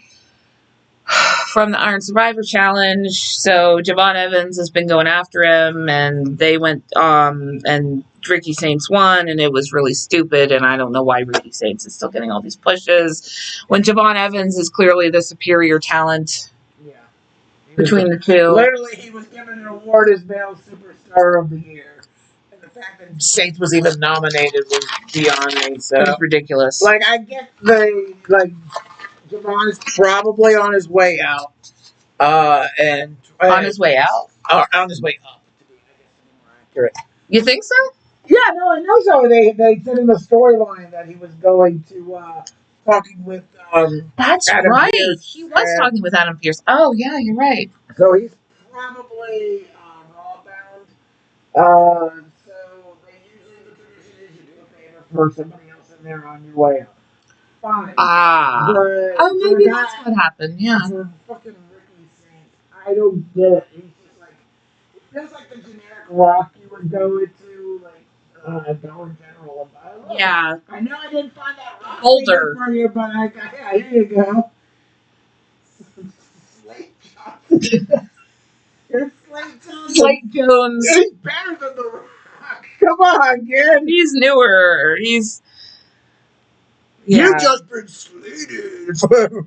from the Iron Survivor Challenge. So Javon Evans has been going after him, and they went and Ricky Saints won, and it was really stupid, and I don't know why Ricky Saints is still getting all these pushes when Javon Evans is clearly the superior talent. Yeah. Between the two. Literally, he was given an award as Male Superstar of the Year. And the fact that Saints was even nominated was beyond me. So It was ridiculous. Like, I get Javon is probably on his way out. On his way out? On his way up, to be, I guess, more accurate. You think so? Yeah, no, I know so. They said in the storyline that he was going to talking with That's Adam right. Pearce, He was talking with Adam Pearce. Oh, yeah, you're right. So he's probably raw bound. So they usually the tradition is you do a favor for somebody else in there on your way out. Fine. Ah. But maybe that's what happened. Yeah. For fucking Ricky Saints, I don't get it. He's just like, it feels like the generic rock you would go into, like, Dollar General. Yeah. I know I didn't find that rock Boulder for you, but yeah, here you go. Slate Johnson. It's Slate Johnson. Slate Jones. He's better than the Rock. Come on, kid. He's newer. He's. Yeah. You've just been slated. You've been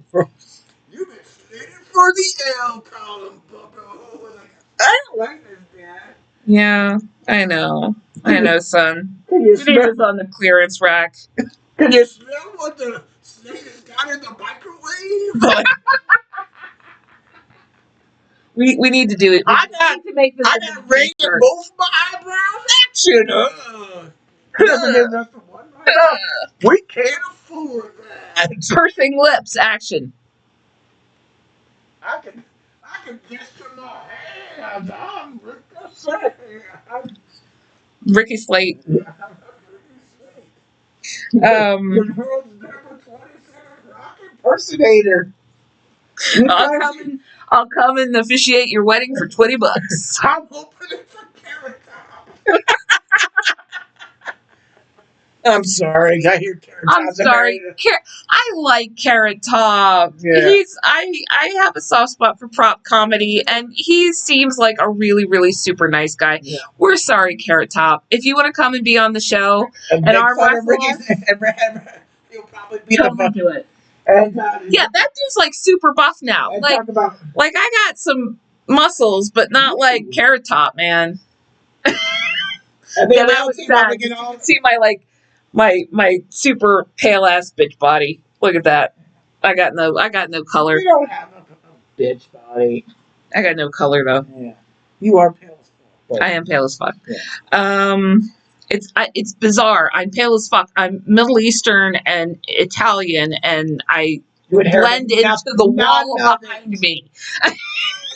slated for the L column, bucko. I don't like this, Dad. Yeah, I know. I know, son. Can you smell It's on the clearance rack. Can you smell what the slate has got in the microwave? We need to do it. I got rain in both my eyebrows action. We can't afford that. Pursing lips action. I can gesture my hands. I'm Ricky Slate. The world's number 27 rock impersonator. I'll come and officiate your wedding for $20. I'm hoping it's a Carrot Top. I'm sorry. I hear Carrot Top. I'm sorry. I like Carrot Top. Yeah. I have a soft spot for prop comedy, and he seems like a really, really super nice guy. Yeah. We're sorry, Carrot Top. If you want to come and be on the show and arm wrestle us, he'll probably be do it. And, yeah, that dude's like super buff now. Like I got some muscles, but not like Carrot Top, man. And then that was sad. You can see my super pale ass bitch body. Look at that. I got no color. You don't have a bitch body. I got no color though. Yeah. You are pale as fuck. I am pale as fuck. Yeah. It's bizarre. I'm pale as fuck. I'm Middle Eastern and Italian, and I blend into the wall behind me.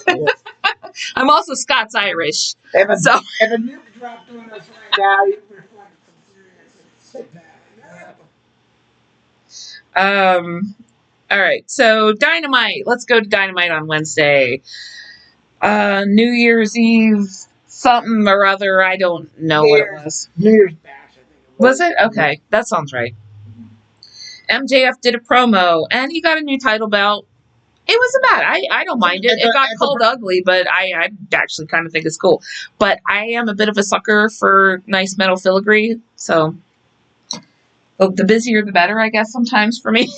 Yes. I'm also Scots-Irish. If a nuke dropped on us right now, you'd reflect some serious. All right. So Dynamite. Let's go to Dynamite on Wednesday. New Year's Eve. Something or other, I don't know what it was. New Year's Bash, I think it was. Was it? Okay, that sounds right. MJF did a promo, and he got a new title belt. It wasn't bad. I don't mind it. It got called ugly, but I actually kind of think it's cool. But I am a bit of a sucker for nice metal filigree, so the busier the better, I guess, sometimes for me.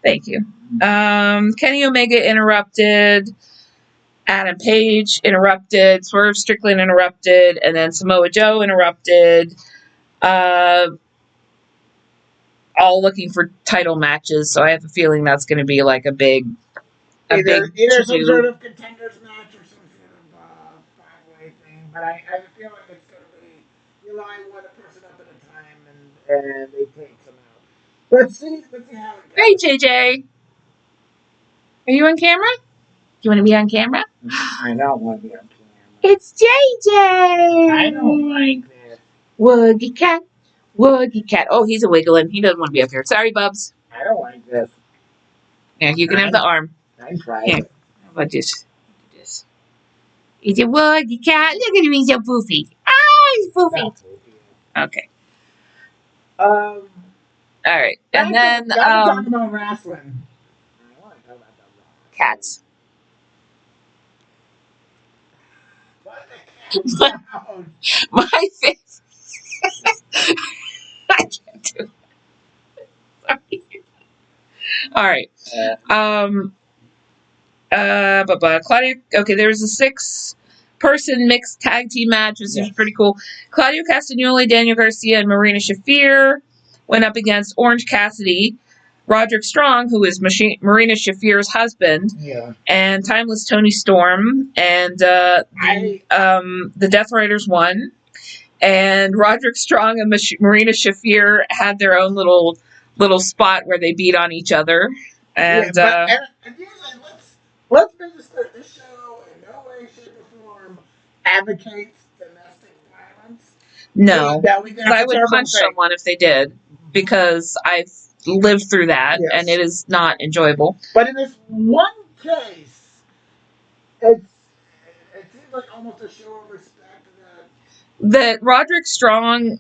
Thank you. Kenny Omega interrupted. Adam Page interrupted, Swerve Strickland interrupted, and then Samoa Joe interrupted. All looking for title matches, so I have a feeling that's going to be like a big either some sort of contenders match or some sort of five-way thing. But I feel like it's going to be you line one person up at a time and they take some out. Let's see how it goes. Hey, JJ. Are you on camera? You want to be on camera? I don't want to be on camera. It's JJ. I don't like this. Woogie cat. Woogie cat. Oh, he's a wiggling. He doesn't want to be up here. Sorry, Bubs. I don't like this. Yeah, you can have the arm. I'm trying. Here. How about this? He's a woogie cat. Look at him. He's so poofy. Ah, he's poofy. Okay. All right. And then talking about wrestling. Cats. My face. I can't do it. Sorry. All right. Claudia. Okay, there was a 6-person mixed tag team match, which was pretty cool. Claudio Castagnoli, Daniel Garcia, and Marina Shafir went up against Orange Cassidy, Roderick Strong, who is Marina Shafir's husband, and Timeless Tony Storm, and the Death Riders won. And Roderick Strong and Marina Shafir had their own little spot where they beat on each other. And let's register this show in no way, shape, or form advocates domestic violence. No, I would punch someone if they did, because I've lived through that, and it is not enjoyable. But in this one case, it seems like almost a show of respect that Roderick Strong,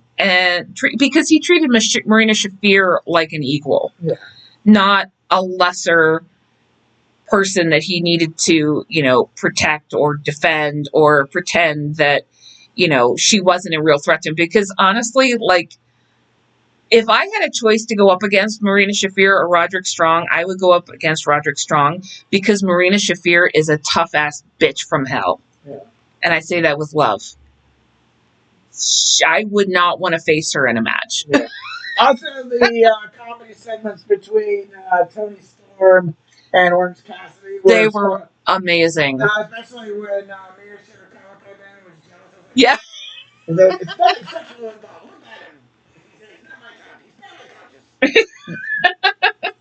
because he treated Marina Shafir like an equal, not a lesser person that he needed to, protect or defend or pretend that, she wasn't a real threat to him. Because honestly, if I had a choice to go up against Marina Shafir or Roderick Strong, I would go up against Roderick Strong, because Marina Shafir is a tough-ass bitch from hell. Yeah. And I say that with love. I would not want to face her in a match. Yeah. Also, the comedy segments between Tony Storm and Orange Cassidy were amazing. Especially when Mia Shirakawa came in and was jealous of him. Yeah. It's not sexual at all. Look at him. He's not my job. He's not my conscious.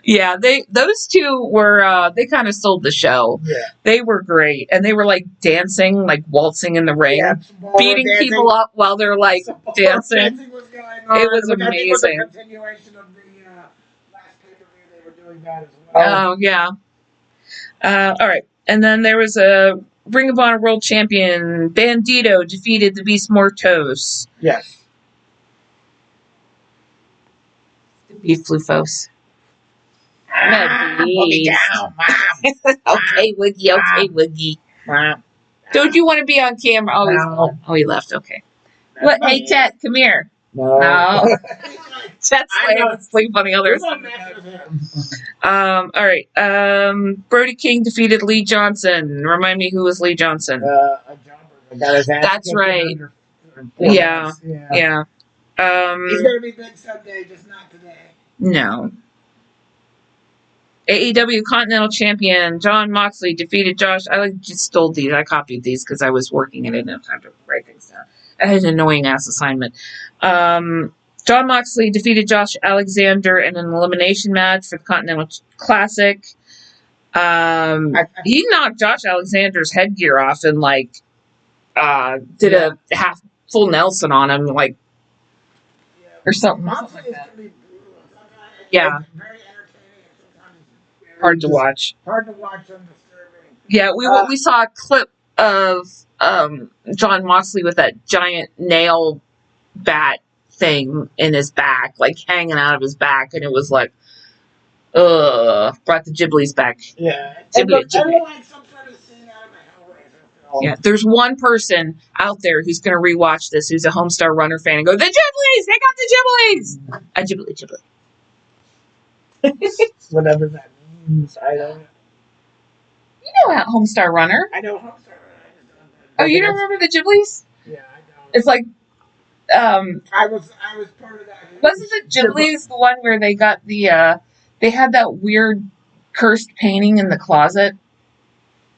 Yeah, those two were they kind of sold the show. Yeah. They were great, and they were dancing, waltzing in the ring, beating people up while they're dancing. Was going on. It was amazing. I think it was a continuation of the last pay-per-view. They were doing that as well. Oh yeah. All right, and then there was a Ring of Honor World Champion Bandito defeated the Beast Mortos. Yes. The Beef Flufos. Put me down, Mom. Okay, Wiggy. Okay, Wiggy. Mom. Don't you want to be on camera? Oh, no. He left. Okay. What? Hey, Chet, come here. No. Chet's asleep on the other side. All right. Brody King defeated Lee Johnson. Remind me, who was Lee Johnson? A jobber. That's right. Yeah. He's gonna be big someday, just not today. No. AEW Continental Champion Jon Moxley defeated Josh. I just stole these. I copied these because I was working and I didn't have time to write things down. I had an annoying ass assignment. Jon Moxley defeated Josh Alexander in an elimination match for the Continental Classic. He knocked Josh Alexander's headgear off and did a half full Nelson on him, or something. Moxley like that. Can be brutal. Yeah. Very entertaining. Hard to watch. Hard to watch and disturbing. Yeah, we saw a clip of Jon Moxley with that giant nail bat thing in his back, hanging out of his back, and it was brought the Ghiblies back. Yeah. Ghibli. Some sort of scene out of a Hellraiser film. Yeah, there's one person out there who's going to rewatch this, who's a Homestar Runner fan, and go, the Ghiblies! They got the Ghiblies! A Ghibli. Whatever that means, I don't know. You know Homestar Runner. I know Homestar Runner. Oh, you don't remember the Ghiblies? Yeah, I don't. It's I was part of that. Wasn't the Ghiblies the one where they got they had that weird cursed painting in the closet,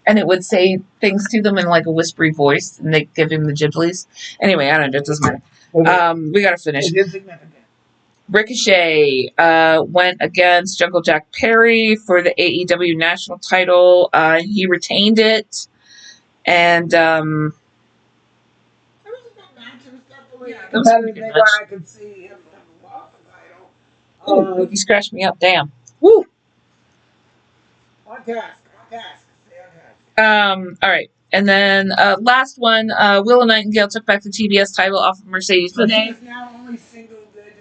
and it would say things to them in a whispery voice, and they give him the Ghiblies? Anyway, I don't know. It doesn't matter. We got to finish. It is significant. Ricochet went against Jungle Jack Perry for the AEW national title. He retained it. And It was a good match. It was definitely it was a good competitive. match. I could see him lost the title. Ooh, he scratched me up. Damn. Woo. On task. Stay on task. All right. And then last one, Willow Nightingale took back the TBS title off of Mercedes So Moné. she's now only single digits.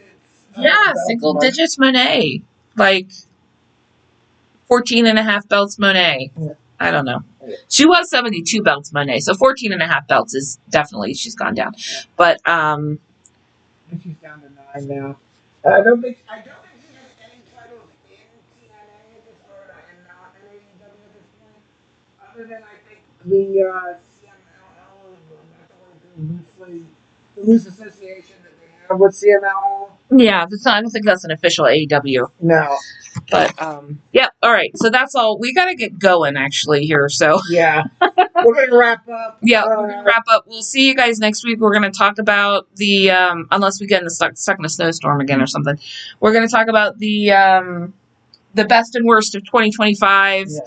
Yeah, single digits Moné. Like 14 and a half belts Moné. Yeah. I don't know. She was 72 belts Moné, so 14 and a half belts is definitely, she's gone down. But And she's down to 9 now. I don't think she has any titles in TNA at this point, and not in AEW at this point. Other than I think the CMLL, the loose association that they have with CMLL. yeah, I don't think that's an official AEW. No. But yeah, all right. So that's all. We got to get going actually here. So yeah, we're gonna wrap up. Yeah, we're gonna wrap up. We'll see you guys next week. We're gonna talk about the unless we get stuck in a snowstorm again or something. We're gonna talk about the best and worst of 2025. Yeah.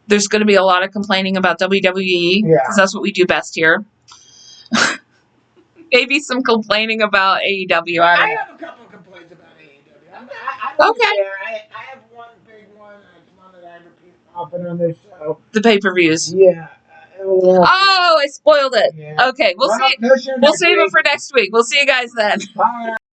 There's gonna be a lot of complaining about WWE because that's what we do best here. Maybe some complaining about AEW. I have a couple of complaints about AEW. Okay. I have one big one. It's one that I repeat often on this show. The pay-per-views. Yeah. Oh, I spoiled it. Yeah. Okay, we'll see. We'll save it for next week. We'll see you guys then. Bye.